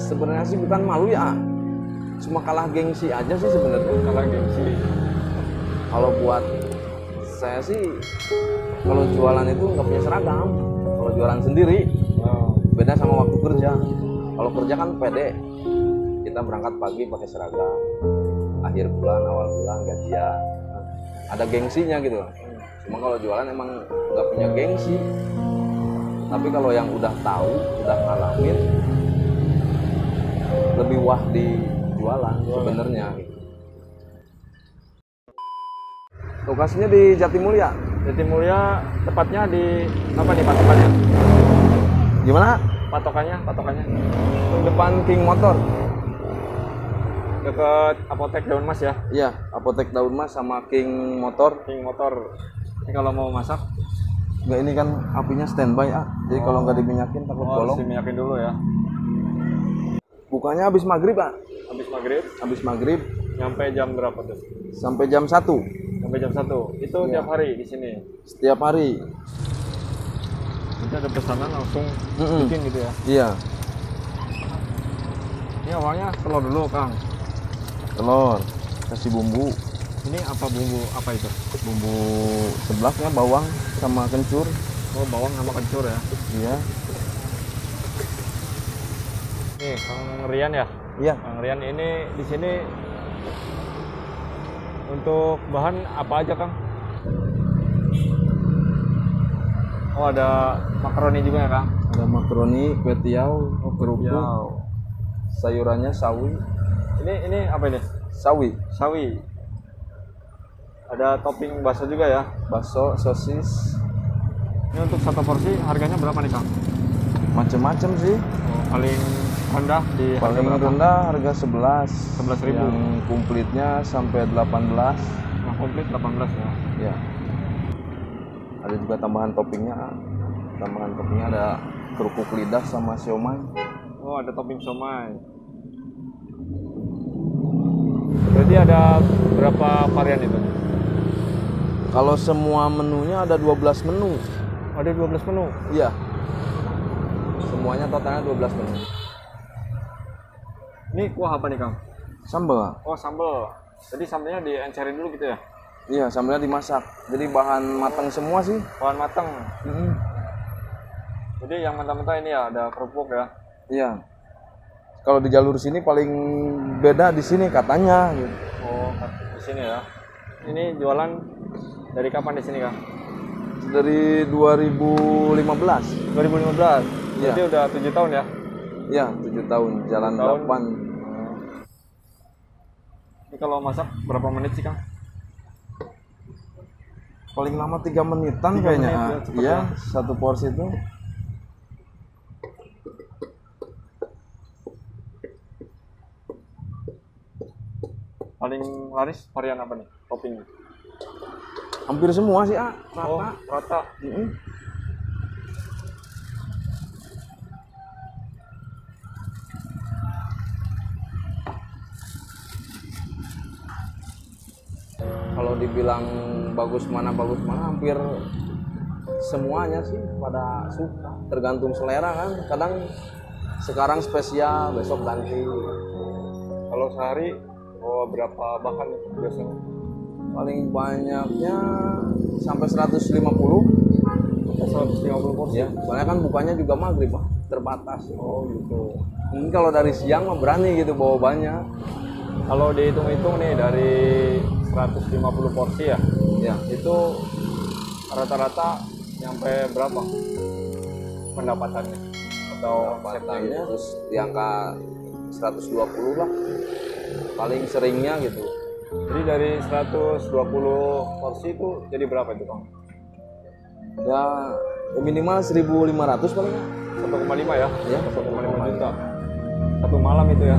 Sebenarnya sih bukan malu ya, cuma kalah gengsi aja sih sebenarnya. Kalah gengsi. Kalau buat saya sih, kalau jualan itu nggak punya seragam. Kalau jualan sendiri, beda sama waktu kerja. Kalau kerja kan pede, kita berangkat pagi pakai seragam, akhir bulan, awal bulan gajian, ada gengsinya gitu. Cuma kalau jualan emang nggak punya gengsi. Tapi kalau yang udah tahu, udah ngalamin, lebih wah di jualan sebenarnya. Lokasinya di Jatimulya. Jatimulya, tepatnya di apa nih patokannya? Gimana? Patokannya. Depan King Motor. Deket apotek Daun Mas ya? Iya, apotek Daun Mas sama King Motor. King Motor. Ini kalau mau masak? Nggak, ini kan apinya standby jadi kalau nggak diminyakin takut bolong. Diminyakin dulu ya. Bukanya habis maghrib Habis maghrib nyampe jam berapa tuh? sampai jam 1. Sampai jam 1. Itu Iya. tiap hari di sini. Setiap hari. Nanti ada pesanan langsung bikin gitu ya. Iya, Ini awalnya telur dulu, Kang. telur, kasih bumbu. Ini apa bumbu apa itu? Bumbu seblaknya bawang sama kencur. Oh, bawang sama kencur ya. Iya. Nih, Kang Rian ya. Iya. Kang Rian ini di sini untuk bahan apa aja, Kang? Oh, ada makaroni juga ya, Kang? Ada makaroni, kue tiaw, kerupuk, Yau. sayurannya sawi. Ini apa ini? Sawi, Sawi. Ada topping bakso juga ya. bakso, sosis, Ini untuk satu porsi harganya berapa nih, Kang? macem-macem sih. Oh, paling rendah di harga Paling berapa? rendah harga 11. 11.000. Yang komplitnya sampai 18. Yang komplit 18 ya. Ya. Ada juga tambahan toppingnya. Tambahan toppingnya ada kerupuk lidah sama siomay. Oh, ada topping somai. Berarti ada berapa varian itu? Kalau semua menunya ada 12 menu. Ada 12 menu. Iya. Semuanya totalnya 12 menu. Ini kuah apa nih, Kang? Sambal. Oh, sambal. Jadi sambalnya diencerin dulu gitu ya? Iya, sambalnya dimasak. Jadi bahan matang semua sih. Bahan matang. Jadi yang mentah-mentah ini ya, ada kerupuk ya. Iya. Kalau di jalur sini paling beda di sini katanya. Gitu. Oh, di sini ya. Ini jualan dari kapan di sini, Kang? Dari 2015. 2015. Iya. Jadi udah 7 tahun ya? Iya, 7 tahun. Jalan 7 tahun. 8. Ini kalau masak berapa menit sih, Kang? Paling lama 3 menitan 3 kayaknya. menit ya, cepet Iya, ya. satu porsi itu. Paling laris varian apa nih? Toppingnya? Hampir semua sih, rata. Oh, rata. Kalau dibilang bagus mana hampir semuanya sih pada suka. Tergantung selera kan. Kadang sekarang spesial, besok ganti. Kalau sehari berapa bahkan biasanya? Paling banyaknya sampai 150. 150 porsi. Ya, soalnya kan bukanya juga maghrib, terbatas. Oh gitu. Mungkin kalau dari siang mah berani gitu bawa banyak. Kalau dihitung-hitung nih dari 150 porsi ya, Ya, itu rata-rata nyampe berapa pendapatannya? Atau patannya terus di angka 120 lah. Paling seringnya gitu. jadi dari 120 porsi itu jadi berapa itu, Bang? Ya, minimal 1.500 paling. 1,5 ya? Ya, 1,5 juta. Satu malam itu ya.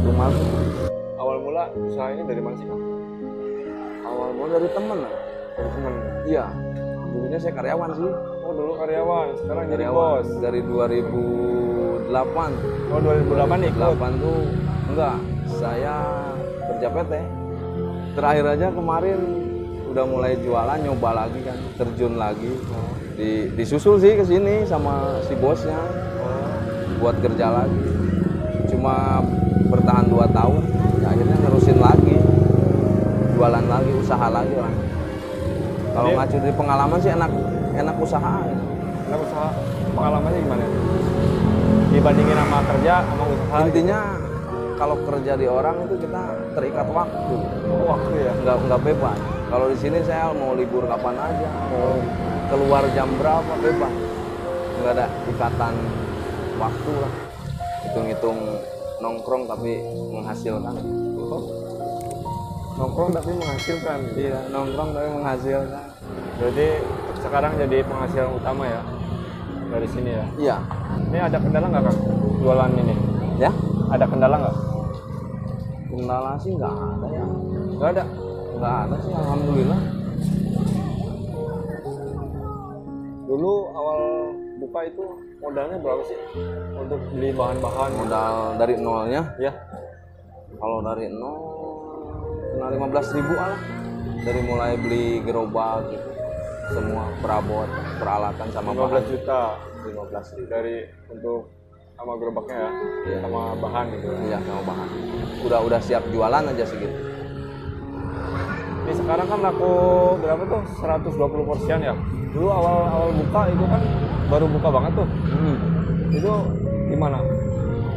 Rumah Awal mula usaha ini dari mana sih, Kang? awal mulai dari temen lah. Dari temen. Iya, dulunya saya karyawan sih. Oh, dulu karyawan, sekarang jadi Karyawan bos. dari 2008. Oh, 2008 nih. 8 tuh enggak, saya kerja PT. Terakhir aja kemarin udah mulai jualan, nyoba lagi kan, terjun lagi. Disusul sih ke sini sama si bosnya buat kerja lagi. cuma bertahan 2 tahun ya akhirnya nerusin lagi, jualan lagi, usaha lagi orang. Kalau Jadi- ngacu dari pengalaman sih enak usaha. Nah, usaha pengalamannya gimana? Dibandingin sama kerja sama usaha. Intinya kalau kerja di orang itu kita terikat waktu, Waktu ya. nggak bebas. Kalau di sini saya mau libur kapan aja, mau keluar jam berapa bebas, nggak ada ikatan waktu lah. Hitung-hitung nongkrong tapi menghasilkan. Nongkrong tapi menghasilkan. Iya, nongkrong tapi menghasilkan. Jadi sekarang jadi penghasilan utama ya dari sini ya. Iya, Ini ada kendala nggak Kang jualan ini? ya. Ada kendala nggak? Kendala sih nggak ada ya, Nggak ada. nggak ada sih, alhamdulillah. Dulu awal buka itu modalnya berapa sih untuk beli bahan-bahan? Modal dari nolnya, Ya. kalau dari nol kena 15.000 lah. Dari mulai beli gerobak gitu, semua perabot, peralatan sama 15 bahan. juta 15.000. dari untuk sama gerobaknya ya, Iya. sama bahan gitu. Iya, sama bahan. Udah siap jualan aja segitu. Ini sekarang kan laku berapa tuh? 120 porsian ya. Dulu awal buka itu kan baru buka banget tuh. Itu gimana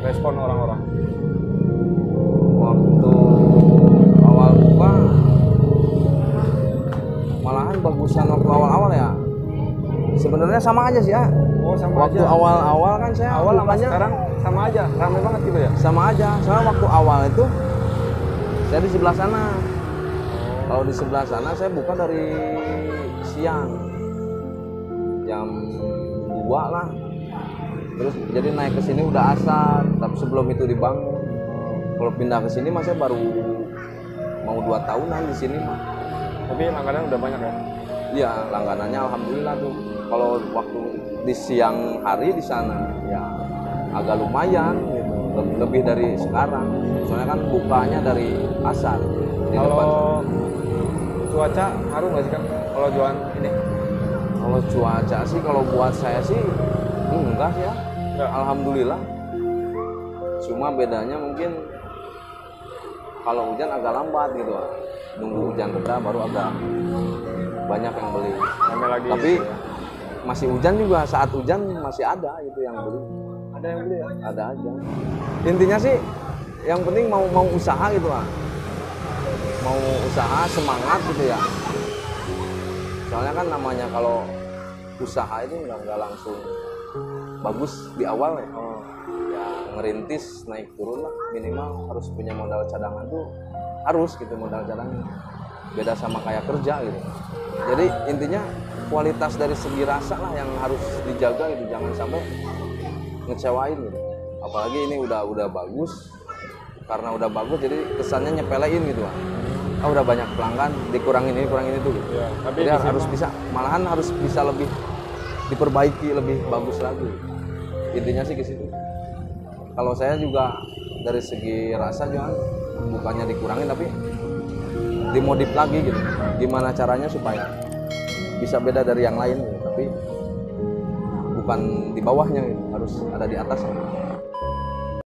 respon orang-orang? Waktu awal buka malahan bagusan waktu awal-awal ya. Sebenarnya sama aja sih ya. Oh sama Waktu aja. awal-awal kan saya Awal sama bukanya sekarang sama aja, ramai banget gitu ya. sama aja. Soalnya waktu awal itu saya di sebelah sana. Kalau di sebelah sana saya buka dari siang jam 2 lah. Terus jadi naik ke sini udah asar, tapi sebelum itu dibangun. Kalau pindah ke sini mah saya baru mau 2 tahunan di sini mah. Tapi langganan udah banyak ya. Iya, langganannya alhamdulillah tuh. Kalau waktu di siang hari di sana ya agak lumayan gitu. Lebih dari sekarang. Soalnya kan bukanya dari asar. Di depan. Kalau cuaca ngaruh nggak sih kan kalau jualan ini? Kalau cuaca sih kalau buat saya sih enggak sih ya. Enggak. Alhamdulillah. Cuma bedanya mungkin kalau hujan agak lambat gitu. Nunggu hujan reda baru agak banyak yang beli. Ramai lagi. Tapi masih hujan juga, saat hujan masih ada itu yang beli. ada yang beli ya. Ada aja. Intinya sih yang penting mau usaha gitu lah. Mau usaha semangat gitu ya. Soalnya kan namanya kalau usaha itu nggak langsung bagus di awal ya. Oh. Ya ngerintis naik turun lah, minimal harus punya modal cadangan tuh, harus gitu modal cadangan. Beda sama kayak kerja gitu. Jadi intinya kualitas dari segi rasa lah yang harus dijaga gitu, jangan sampai ngecewain gitu. Apalagi ini udah bagus, karena udah bagus jadi kesannya nyepelein gitu lah. Ah udah banyak pelanggan, dikurangin ini tuh gitu. Ya, tapi Jadi di sini harus mah- bisa, malahan harus bisa lebih diperbaiki, lebih bagus lagi. Intinya sih ke situ. Kalau saya juga dari segi rasa jangan bukannya dikurangin tapi dimodif lagi gitu. Gimana caranya supaya bisa beda dari yang lain gitu. Tapi bukan di bawahnya gitu. Harus ada di atasnya.